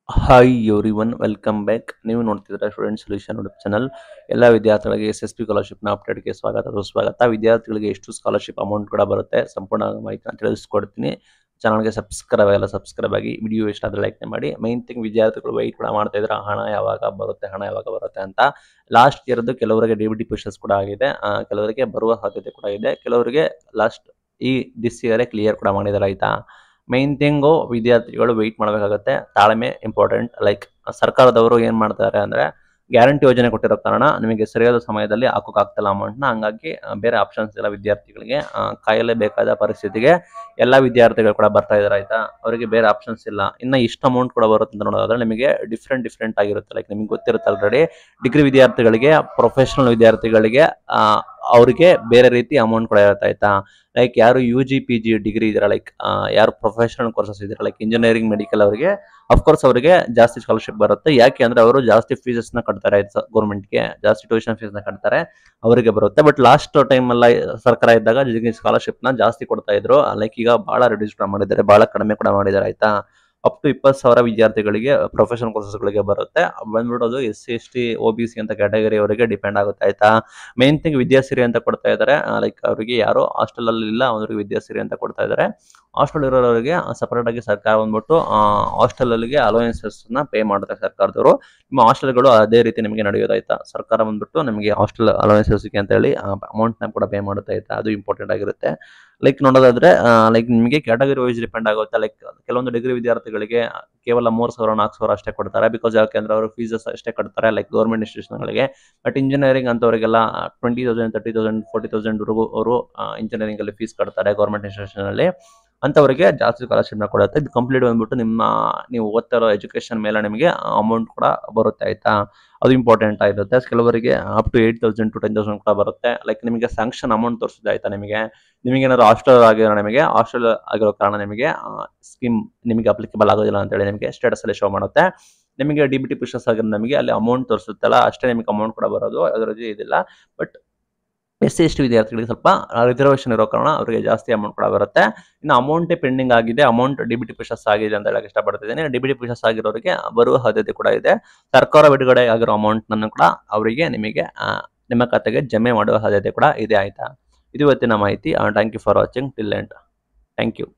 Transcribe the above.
Hi everyone welcome back. ನೀವು ನೋಡ್ತಿದ್ರೆ student solution YouTube channel. ಎಲ್ಲ ವಿದ್ಯಾರ್ಥಿಗಳಿಗೆ SSP ಸ್ಕಾಲರ್ಶಿಪ್ನ ಅಪ್ಡೇಟ್ಗೆ ಸ್ವಾಗತ. ವಿದ್ಯಾರ್ಥಿಗಳಿಗೆ ಎಷ್ಟು ಸ್ಕಾಲರ್ಶಿಪ್ ಅಮೌಂಟ್ ಕೂಡ ಬರುತ್ತೆ ಸಂಪೂರ್ಣ ಮಾಹಿತಿನ ತಿಳಿಸ್ಕೊಡ್ತೀನಿ. ಚಾನಲ್ಗೆ ಸಬ್ಸ್ಕ್ರೈಬ್ ಆಗಿ. ವಿಡಿಯೋ ಇಷ್ಟ ಆದರೆ ಲೈಕ್ ಮಾಡಿ. ಮೈನ್ ಥಿಂಗ್, ವಿದ್ಯಾರ್ಥಿಗಳು ವೆಯ್ಟ್ ಕೂಡ ಮಾಡ್ತಾ ಇದ್ದಾರೆ ಹಣ ಯಾವಾಗ ಬರುತ್ತೆ ಅಂತ. ಲಾಸ್ಟ್ ಇಯರ್ದು ಕೆಲವರಿಗೆ DBT ಪುಷಸ್ ಕೂಡ ಆಗಿದೆ, ಕೆಲವರಿಗೆ ಬರುವ ಸಾಧ್ಯತೆ ಕೂಡ ಇದೆ, ಕೆಲವರಿಗೆ ದಿಸ್ ಇಯರೇ ಕ್ಲಿಯರ್ ಕೂಡ ಮಾಡಿದ್ದಾರೆ. ಆಯ್ತಾ, ಮೈನ್ ಥಿಂಗು ವಿದ್ಯಾರ್ಥಿಗಳು ವೆಯ್ಟ್ ಮಾಡಬೇಕಾಗುತ್ತೆ. ತಾಳ್ಮೆ ಇಂಪಾರ್ಟೆಂಟ್. ಲೈಕ್ ಸರ್ಕಾರದವರು ಏನು ಮಾಡ್ತಾರೆ ಅಂದರೆ, ಗ್ಯಾರಂಟಿ ಯೋಜನೆ ಕೊಟ್ಟಿರೋ ಕಾರಣ ನಿಮಗೆ ಸರಿಯಾದ ಸಮಯದಲ್ಲಿ ಹಾಕೋಕ್ಕಾಗ್ತಿಲ್ಲ ಅಮೌಂಟ್ನ. ಹಂಗಾಗಿ ಬೇರೆ ಆಪ್ಷನ್ಸ್ ಇಲ್ಲ ವಿದ್ಯಾರ್ಥಿಗಳಿಗೆ. ಕಾಯಲೇಬೇಕಾದ ಪರಿಸ್ಥಿತಿಗೆ ಎಲ್ಲ ವಿದ್ಯಾರ್ಥಿಗಳು ಕೂಡ ಬರ್ತಾ ಇದ್ದಾರೆ. ಆಯ್ತಾ, ಅವರಿಗೆ ಬೇರೆ ಆಪ್ಷನ್ಸ್ ಇಲ್ಲ. ಇನ್ನು ಇಷ್ಟು ಅಮೌಂಟ್ ಕೂಡ ಬರುತ್ತೆ ಅಂತ ನೋಡೋದಾದ್ರೆ ನಿಮಗೆ ಡಿಫ್ರೆಂಟ್ ಆಗಿರುತ್ತೆ. ಲೈಕ್ ನಿಮಗೆ ಗೊತ್ತಿರುತ್ತೆ ಆಲ್ರೆಡಿ, ಡಿಗ್ರಿ ವಿದ್ಯಾರ್ಥಿಗಳಿಗೆ, ಪ್ರೊಫೆಷನಲ್ ವಿದ್ಯಾರ್ಥಿಗಳಿಗೆ ಅವರಿಗೆ ಬೇರೆ ರೀತಿ ಅಮೌಂಟ್ ಕೂಡ ಇರುತ್ತೆ. ಆಯ್ತಾ, ಲೈಕ್ ಯಾರು UG PG ಡಿಗ್ರಿ ಇದ್ದಾರೆ, ಲೈಕ್ ಯಾರು ಪ್ರೊಫೆಷನಲ್ ಕೋರ್ಸಸ್ ಇದ್ದಾರೆ, ಲೈಕ್ ಇಂಜಿನಿಯರಿಂಗ್, ಮೆಡಿಕಲ್, ಅವರಿಗೆ ಅಫ್ಕೋರ್ಸ್ ಅವರಿಗೆ ಜಾಸ್ತಿ ಸ್ಕಾಲರ್ಶಿಪ್ ಬರುತ್ತೆ. ಯಾಕೆ ಅಂದ್ರೆ ಅವರು ಜಾಸ್ತಿ ಫೀಸಸ್ನ ಕಟ್ತಾರೆ, ಗೌರ್ಮೆಂಟ್ಗೆ ಜಾಸ್ತಿ ಟ್ಯೂಷನ್ ಫೀಸ್ನ ಕಟ್ತಾರೆ, ಅವರಿಗೆ ಬರುತ್ತೆ. ಬಟ್ ಲಾಸ್ಟ್ ಟೈಮ್ ಎಲ್ಲ ಸರ್ಕಾರ ಇದ್ದಾಗ ಸ್ಕಾಲರ್ಶಿಪ್ನ ಜಾಸ್ತಿ ಕೊಡ್ತಾ ಇದ್ರು. ಲೈಕ್ ಈಗ ಬಹಳ ರಿಡ್ಯೂಸ್ ಕೂಡ ಮಾಡಿದ್ದಾರೆ, ಬಹಳ ಕಡಿಮೆ ಕೂಡ ಮಾಡಿದ್ದಾರೆ. ಆಯ್ತಾ, ಅಪ್ ಟು 20,000 ವಿದ್ಯಾರ್ಥಿಗಳಿಗೆ ಪ್ರೊಫೆಷನಲ್ ಕೋರ್ಸಸ್ಗಳಿಗೆ ಬರುತ್ತೆ. ಬಂದ್ಬಿಡೋದು SC ST OBC ಅಂತ ಕ್ಯಾಟಗರಿ ಅವರಿಗೆ ಡಿಪೆಂಡ್ ಆಗುತ್ತೆ. ಆಯ್ತಾ, ಮೇನ್ ಥಿಂಗ್ ವಿದ್ಯಾಸಿರಿ ಅಂತ ಕೊಡ್ತಾ ಇದ್ದಾರೆ. ಲೈಕ್ ಅವರಿಗೆ ಯಾರು ಹಾಸ್ಟೆಲ್ ಅಲ್ಲಿ ಇಲ್ಲ ಅವರಿಗೆ ವಿದ್ಯಾಸಿರಿ ಅಂತ ಕೊಡ್ತಾ ಇದ್ದಾರೆ. ಹಾಸ್ಟೆಲ್ ಇರೋರಿಗೆ ಸಪರೇಟ್ ಆಗಿ ಸರ್ಕಾರ ಬಂದ್ಬಿಟ್ಟು ಹಾಸ್ಟೆಲ್ ಅಲ್ಲಿಗೆ ಅಲೋಯನ್ಸಸ್ ನ ಪೇ ಮಾಡುತ್ತೆ ಸರ್ಕಾರದವರು. ನಿಮ್ಮ ಹಾಸ್ಟೆಲ್ಗಳು ಅದೇ ರೀತಿ ನಿಮಗೆ ನಡೆಯೋದಾಯ್ತಾ, ಸರ್ಕಾರ ಬಂದ್ಬಿಟ್ಟು ನಿಮಗೆ ಹಾಸ್ಟೆಲ್ ಅಲೋಯನ್ಸಸ್ ಅಂತ ಹೇಳಿ ಅಮೌಂಟ್ ನ ಕೂಡ ಪೇ ಮಾಡುತ್ತೆ. ಆಯ್ತಾ, ಅದು ಇಂಪಾರ್ಟೆಂಟ್ ಆಗಿರುತ್ತೆ. ಲೈಕ್ ನೋಡೋದಾದ್ರೆ ಲೈಕ್ ನಿಮಗೆ ಕ್ಯಾಟಗರಿ ವೈಸ್ ಡಿಪೆಂಡ್ ಆಗುತ್ತೆ. ಲೈಕ್ ಕೆಲವೊಂದು ಡಿಗ್ರಿ ವಿದ್ಯಾರ್ಥಿಗಳಿಗೆ ಕೇವಲ 3,000 4,000 ಅಷ್ಟೇ ಕೊಡ್ತಾರೆ. ಬಿಕಾಸ್ ಯಾಕೆಂದ್ರೆ ಅವರು ಫೀಸಸ್ ಅಷ್ಟೇ ಕಟ್ತಾರೆ, ಲೈಕ್ ಗೌರ್ಮೆಂಟ್ ಇನ್ಸ್ಟಿಟ್ಯೂಷನ್ಗಳಿಗೆ. ಬಟ್ ಇಂಜಿನಿಯರಿಂಗ್ ಅಂತವರಿಗೆಲ್ಲ 20,000 30,000 40,000 ವರೆಗೂ ಅವರು ಇಂಜಿನಿಯರಿಂಗ್ ಅಲ್ಲಿ ಫೀಸ್ ಕಟ್ತಾರೆ ಗೌರ್ಮೆಂಟ್ ಇನ್ಸ್ಟಿಟ್ಯೂಷನ್ ಅಲ್ಲಿ. ಅಂತವರಿಗೆ ಜಾಸ್ತಿ ಸ್ಕಾಲರ್ಶಿಪ್ ನ ಕೊಡುತ್ತೆ. ಇದು ಕಂಪ್ಲೀಟ್ ಬಂದ್ಬಿಟ್ಟು ನೀವು ಓದ್ತಿರೋ ಎಜುಕೇಶನ್ ಮೇಲೆ ನಿಮಗೆ ಅಮೌಂಟ್ ಕೂಡ ಬರುತ್ತೆ. ಆಯ್ತಾ, ಅದು ಇಂಪಾರ್ಟೆಂಟ್ ಆಗಿರುತ್ತೆ. ಕೆಲವರಿಗೆ ಅಪ್ ಟು 8,000 to 10,000 ಕೂಡ ಬರುತ್ತೆ. ಲೈಕ್ ನಿಮಗೆ ಸ್ಯಾಂಕ್ಷನ್ ಅಮೌಂಟ್ ತೋರಿಸಿದೆ. ಆಯ್ತಾ, ನಿಮಗೇನಾದ್ರು ಹಾಸ್ಟೆಲ್ ಆಗಿರೋ ಕಾರಣ ನಿಮಗೆ ಸ್ಕೀಮ್ ನಿಮಗೆ ಅಪ್ಲಿಕೇಬಲ್ ಆಗೋದಿಲ್ಲ ಅಂತ ಹೇಳಿ ನಿಮಗೆ ಸ್ಟೇಟಸ್ ಅಲ್ಲಿ ಶೋ ಮಾಡುತ್ತೆ. ನಿಮಗೆ DBT ಪುಷಸ್ ಆಗಿರೋ ನಮಗೆ ಅಲ್ಲಿ ಅಮೌಂಟ್ ತೋರಿಸುತ್ತಲ್ಲ, ಅಷ್ಟೇ ನಿಮಗೆ ಅಮೌಂಟ್ ಕೂಡ ಬರೋದು, ಅದರಲ್ಲಿ ಇದಿಲ್ಲ. ಬಟ್ SC ST ವಿದ್ಯಾರ್ಥಿಗಳಿಗೆ ಸ್ವಲ್ಪ ರಿಸರ್ವೇಷನ್ ಇರೋ ಕಾರಣ ಅವರಿಗೆ ಜಾಸ್ತಿ ಅಮೌಂಟ್ ಕೂಡ ಬರುತ್ತೆ. ಇನ್ನು ಅಮೌಂಟೇ ಪೆಂಡಿಂಗ್ ಆಗಿದೆ, ಅಮೌಂಟ್ DBT ಪುಷಸ್ ಆಗಿದೆ ಅಂತ ಹೇಳಕ್ಕೆ ಇಷ್ಟಪಡ್ತಿದ್ದೀನಿ. DBT ಪುಷಸ್ ಆಗಿರೋರಿಗೆ ಬರುವ ಸಾಧ್ಯತೆ ಕೂಡ ಇದೆ. ಸರ್ಕಾರ ಬಿಡುಗಡೆ ಆಗಿರೋ ಅಮೌಂಟ್ ನನ್ನು ಕೂಡ ಅವರಿಗೆ ನಿಮಗೆ ನಿಮ್ಮ ಖಾತೆಗೆ ಜಮೆ ಮಾಡುವ ಸಾಧ್ಯತೆ ಕೂಡ ಇದೆ. ಆಯ್ತಾ, ಇದು ಇವತ್ತಿನ ಮಾಹಿತಿ. Thank you for watching till end. Thank you.